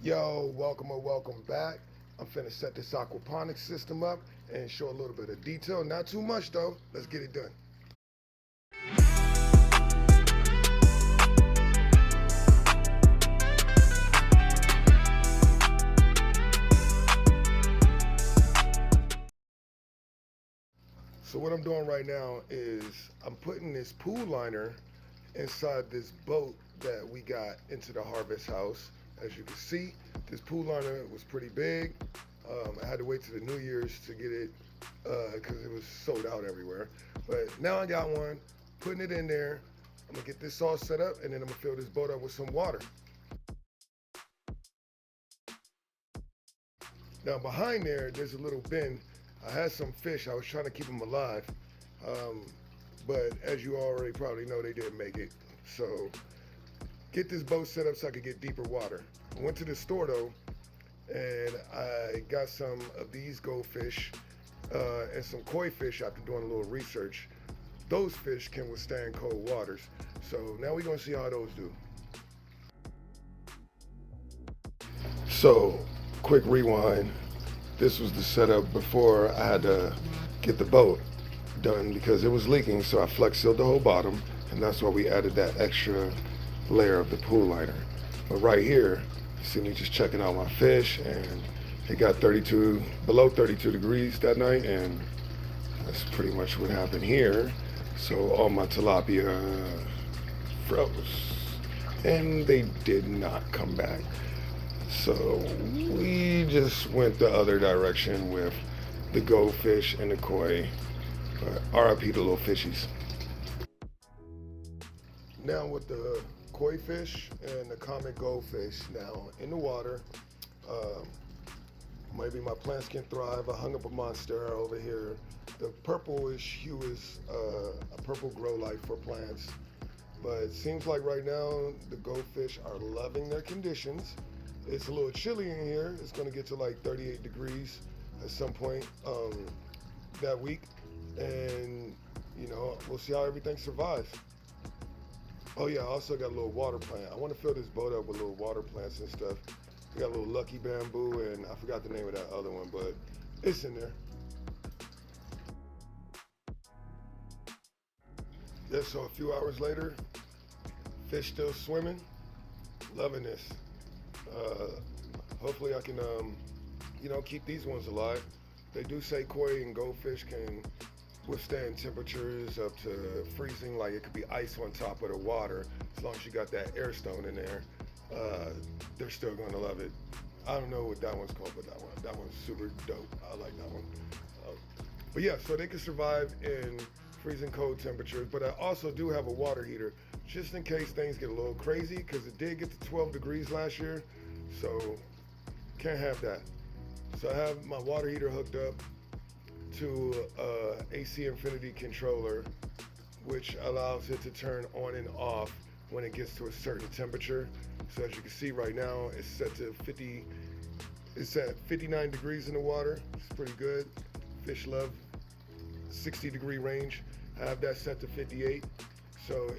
Yo, welcome or welcome back. I'm finna set this aquaponics system up and show a little bit of detail. Not too much though. Let's get it done. So what I'm doing right now is I'm putting this pool liner inside this boat that we got into the harvest house. As you can see, this pool liner was pretty big. I had to wait to the New Year's to get it because it was sold out everywhere. But now I got one, putting it in there. I'm gonna get this all set up and then I'm gonna fill this boat up with some water. Now behind there's a little bin. I had some fish, I was trying to keep them alive. But as you already probably know, they didn't make it. So get this boat set up so I could get deeper water. I went to the store though, and I got some of these goldfish and some koi fish after doing a little research. Those fish can withstand cold waters. So now we're gonna see how those do. So, quick rewind. This was the setup before I had to get the boat done because it was leaking, so I flex sealed the whole bottom, and that's why we added that extra layer of the pool liner. But right here, you see me just checking out my fish, and it got below 32 degrees that night, and that's pretty much what happened here. So all my tilapia froze, and they did not come back. So we just went the other direction with the goldfish and the koi. RIP the little fishies. Now with the koi fish and the common goldfish now in the water, maybe my plants can thrive. I hung up a monstera over here. The purplish hue is a purple grow light for plants. But it seems like right now the goldfish are loving their conditions. It's a little chilly in here. It's gonna get to like 38 degrees at some point that week. And you know, we'll see how everything survives. Oh yeah, I also got a little water plant. I want to fill this boat up with little water plants and stuff. We got a little lucky bamboo, and I forgot the name of that other one, but it's in there. Yeah, so a few hours later, fish still swimming, loving this. Hopefully I can, keep these ones alive. They do say koi and goldfish can withstand temperatures up to freezing, like it could be ice on top of the water. As long as you got that air stone in there, they're still gonna love it. I don't know what that one's called, but that one's super dope. I like that one. But yeah, so they can survive in freezing cold temperatures, but I also do have a water heater just in case things get a little crazy, because it did get to 12 degrees last year, so can't have that. So I have my water heater hooked up to AC Infinity controller, which allows it to turn on and off when it gets to a certain temperature. So as you can see right now, it's set to 50. It's at 59 degrees in the water. It's pretty good. Fish love 60-degree range. I have that set to 58, so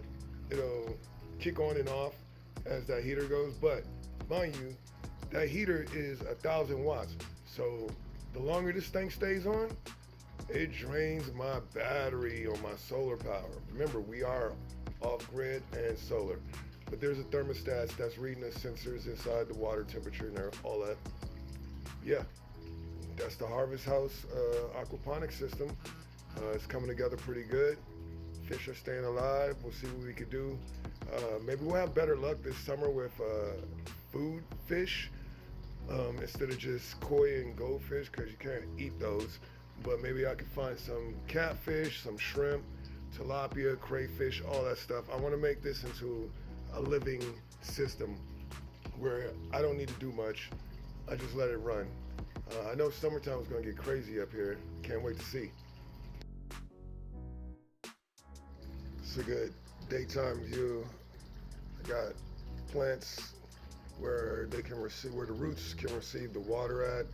it'll kick on and off as that heater goes. But mind you, that heater is 1,000 watts. So the longer this thing stays on, it drains my battery on my solar power. Remember, we are off-grid and solar, but there's a thermostat that's reading the sensors inside the water temperature and all that. Yeah, that's the Harvest House aquaponics system. It's coming together pretty good. Fish are staying alive. We'll see what we could do. Maybe we'll have better luck this summer with food fish instead of just koi and goldfish, because you can't eat those. But maybe I could find some catfish, some shrimp, tilapia, crayfish, all that stuff. I want to make this into a living system where I don't need to do much. I just let it run. I know summertime is going to get crazy up here. Can't wait to see. It's a good daytime view. I got plants where they can receive, where the roots can receive the water at.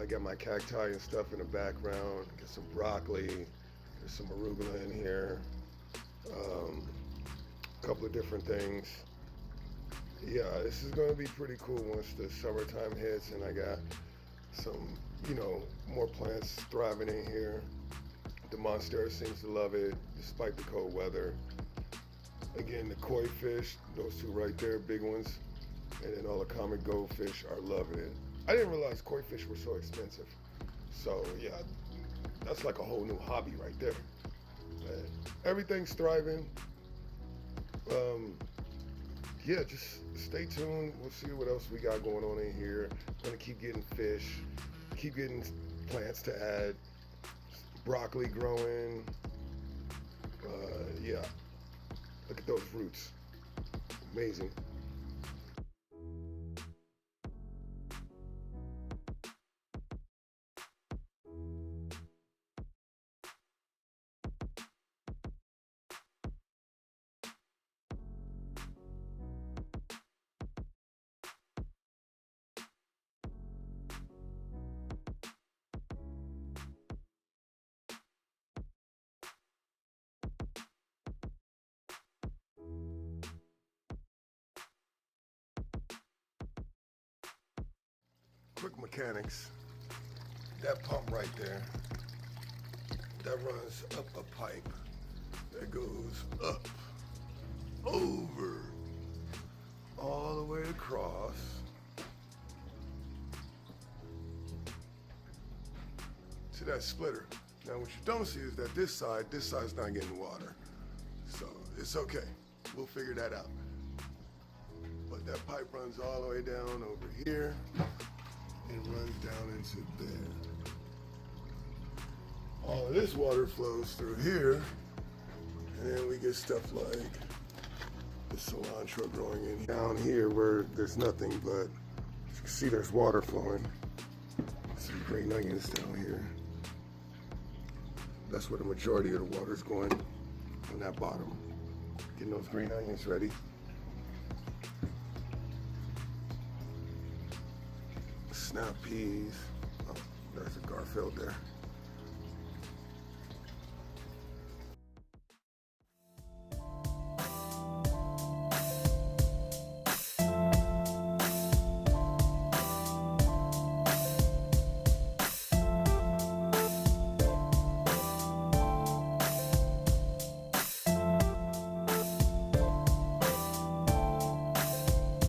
I got my cacti and stuff in the background. Got some broccoli. There's some arugula in here. A couple of different things. Yeah, this is going to be pretty cool once the summertime hits and I got some, more plants thriving in here. The monstera seems to love it despite the cold weather. Again, the koi fish, those two right there, big ones, and then all the common goldfish are loving it. I didn't realize koi fish were so expensive. So yeah, that's like a whole new hobby right there. But everything's thriving. Yeah, just stay tuned. We'll see what else we got going on in here. Gonna keep getting fish, keep getting plants to add, broccoli growing. Yeah, look at those roots, amazing. Quick mechanics. That pump right there, that runs up a pipe that goes up, over, all the way across to that splitter. Now what you don't see is that this side's not getting water. So it's okay, we'll figure that out. But that pipe runs all the way down over here and runs down into there. All of this water flows through here, and then we get stuff like the cilantro growing in down here where there's nothing, but you can see there's water flowing. Some green onions down here. That's where the majority of the water's going, on that bottom. Getting those green onions ready. Snap peas. Oh, there's a Garfield there.